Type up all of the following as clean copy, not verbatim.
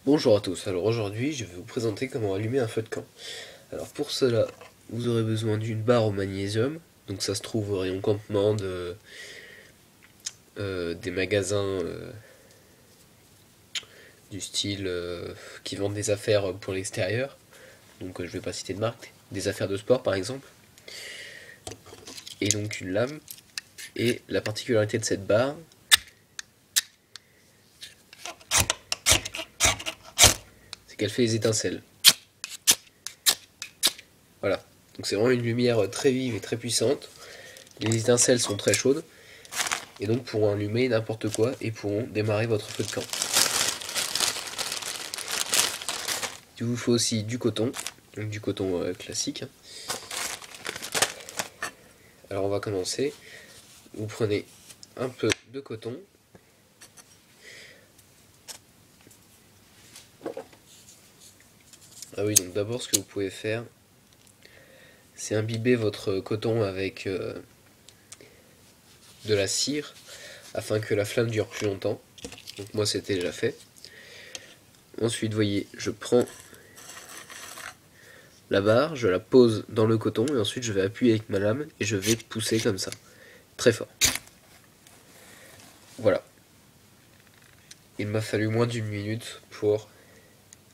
Bonjour à tous, alors aujourd'hui je vais vous présenter comment allumer un feu de camp. Alors pour cela, vous aurez besoin d'une barre au magnésium, donc ça se trouve au rayon campement des magasins du style qui vendent des affaires pour l'extérieur, donc je vais pas citer de marque, des affaires de sport par exemple, et donc une lame, et la particularité de cette barre, c'est qu'elle fait des étincelles. Voilà, donc c'est vraiment une lumière très vive et très puissante, les étincelles sont très chaudes, et donc pourront allumer n'importe quoi et pourront démarrer votre feu de camp. Il vous faut aussi du coton, donc du coton classique. Alors on va commencer. Vous prenez un peu de coton. Ah oui, donc d'abord ce que vous pouvez faire, c'est imbiber votre coton avec de la cire afin que la flamme dure plus longtemps. Donc moi c'était déjà fait. Ensuite, vous voyez, je prends la barre, je la pose dans le coton et ensuite je vais appuyer avec ma lame et je vais pousser comme ça, très fort. Voilà. Il m'a fallu moins d'une minute pour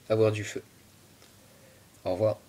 avoir du feu. Au revoir.